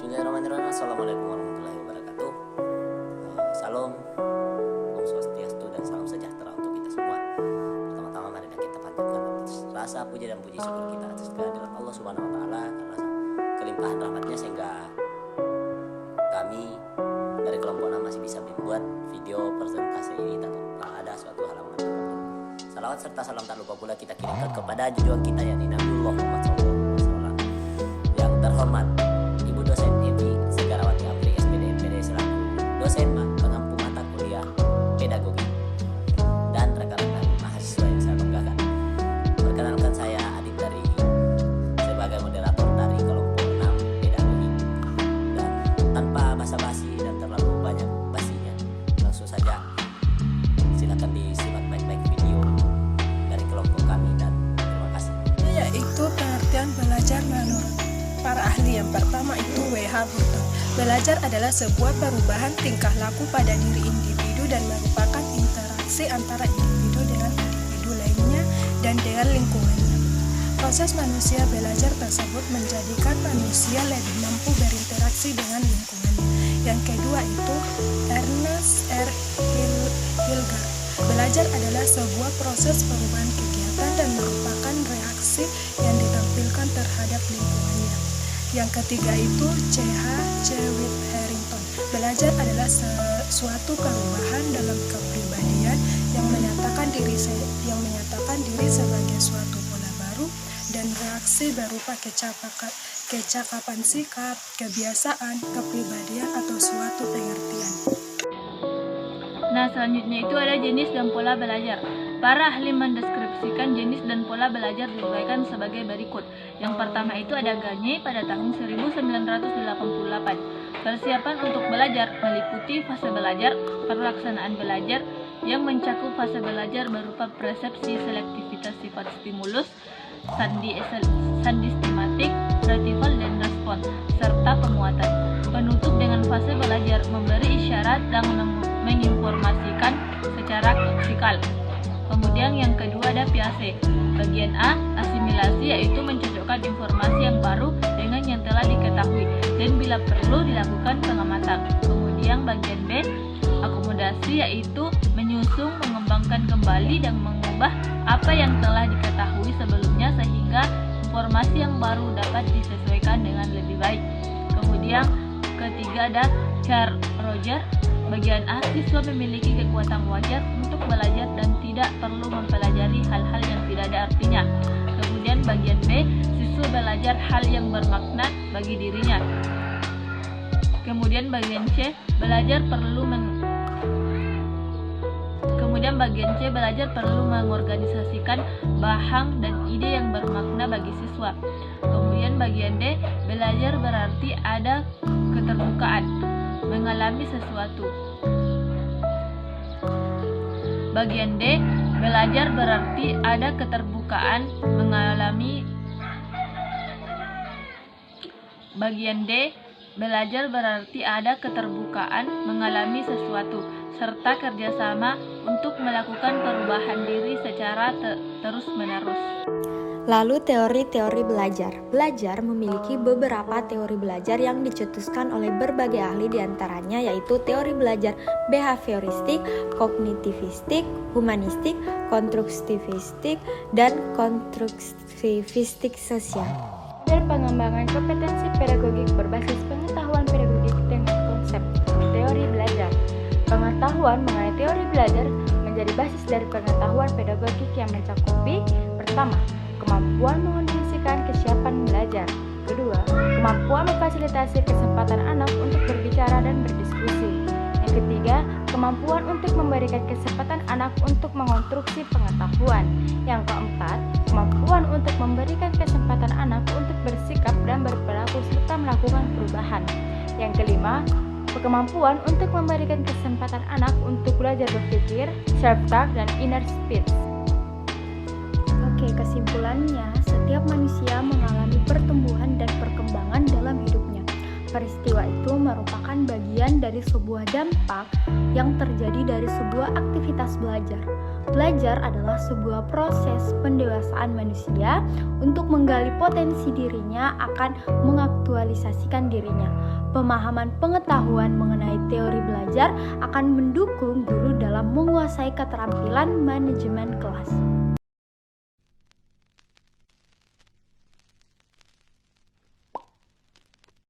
Bismillahirrahmanirrahim. Assalamualaikum warahmatullahi wabarakatuh. Salam, Om Swastiastu dan salam sejahtera untuk kita semua. Pertama-tama mari kita panjatkan atas rasa puji dan puji syukur kita atas kehadiran Allah Subhanahu wa taala karena kelimpahan rahmatnya sehingga kami dari kelompok enam masih bisa membuat video presentasi ini tak ada suatu halangan apapun. Salawat serta salam tak lupa pula kita kirimkan kepada junjungan kita yakni Nabiullah Muhammad SAW. Yang terhormat Ibu dosen Evi Segarawati Apri SPD MPD selaku dosen pengampu mata kuliah pedagogi dan rekan-rekan mahasiswa yang saya banggakan. Perkenalkan saya Adit dari sebagai moderator dari kelompok 6 pedagogi. Dan tanpa basa-basi dan terlalu banyak basinya, langsung saja silakan disimak baik-baik video dari kelompok kami dan terima kasih. Yaitu pengertian belajar menurut para ahli. Yang pertama itu W.H. Burton. Belajar adalah sebuah perubahan tingkah laku pada diri individu dan merupakan interaksi antara individu dengan individu lainnya dan dengan lingkungannya. Proses manusia belajar tersebut menjadikan manusia lebih mampu berinteraksi dengan lingkungannya. Yang kedua itu Ernest R. Hilgard. Belajar adalah sebuah proses perubahan kegiatan dan merupakan reaksi yang ditampilkan terhadap lingkungannya. Yang ketiga itu C.H. Chewit Harrington. Belajar adalah suatu perubahan dalam kepribadian yang menyatakan diri sebagai suatu pola baru dan reaksi berupa kecakapan sikap, kebiasaan, kepribadian atau suatu pengertian. Nah, selanjutnya itu ada jenis dan pola belajar. Para ahli mendeskripsikan jenis dan pola belajar diuraikan sebagai berikut. Yang pertama itu ada Gagne pada tahun 1988. Persiapan untuk belajar meliputi fase belajar, pelaksanaan belajar yang mencakup fase belajar berupa persepsi, selektivitas sifat stimulus, sandi stimatik, retrieval dan respon, serta penguatan. Penutup dengan fase belajar memberi isyarat dan menginformasikan secara leksikal. Kemudian yang kedua ada Piaget. Bagian A, asimilasi, yaitu mencocokkan informasi yang baru dengan yang telah diketahui dan bila perlu dilakukan pengamatan. Kemudian bagian B, akomodasi, yaitu menyusun, mengembangkan kembali dan mengubah apa yang telah diketahui sebelumnya sehingga informasi yang baru dapat disesuaikan dengan lebih baik. Kemudian ketiga ada Carl Rogers. Bagian A, siswa memiliki kekuatan wajar untuk belajar dan tidak perlu mempelajari hal-hal yang tidak ada artinya. Kemudian bagian B, siswa belajar hal yang bermakna bagi dirinya. Kemudian bagian C, belajar perlu mengorganisasikan bahan dan ide yang bermakna bagi siswa. Kemudian bagian D, belajar berarti ada keterbukaan mengalami sesuatu. Bagian D, belajar berarti ada keterbukaan mengalami. Bagian D, belajar berarti ada keterbukaan mengalami sesuatu serta kerjasama untuk melakukan perubahan diri secara terus-menerus. Lalu teori-teori belajar. Belajar memiliki beberapa teori belajar yang dicetuskan oleh berbagai ahli diantaranya yaitu teori belajar behavioristik, kognitivistik, humanistik, konstruktivistik, dan konstruktivistik sosial. Dan pengembangan kompetensi pedagogik berbasis pengetahuan pedagogik dengan konsep teori belajar. Pengetahuan mengenai teori belajar menjadi basis dari pengetahuan pedagogik yang mencakupi pertama, kemampuan mengondisikan kesiapan belajar. Kedua, kemampuan memfasilitasi kesempatan anak untuk berbicara dan berdiskusi. Yang ketiga, kemampuan untuk memberikan kesempatan anak untuk mengonstruksi pengetahuan. Yang keempat, kemampuan untuk memberikan kesempatan anak untuk bersikap dan berperilaku serta melakukan perubahan. Yang kelima, kemampuan untuk memberikan kesempatan anak untuk belajar berpikir, self-talk, dan inner speech. Oke, kesimpulannya, setiap manusia mengalami pertumbuhan dan perkembangan dalam hidupnya. Peristiwa itu merupakan bagian dari sebuah dampak yang terjadi dari sebuah aktivitas belajar. Belajar adalah sebuah proses pendewasaan manusia untuk menggali potensi dirinya akan mengaktualisasikan dirinya. Pemahaman pengetahuan mengenai teori belajar akan mendukung guru dalam menguasai keterampilan manajemen kelas.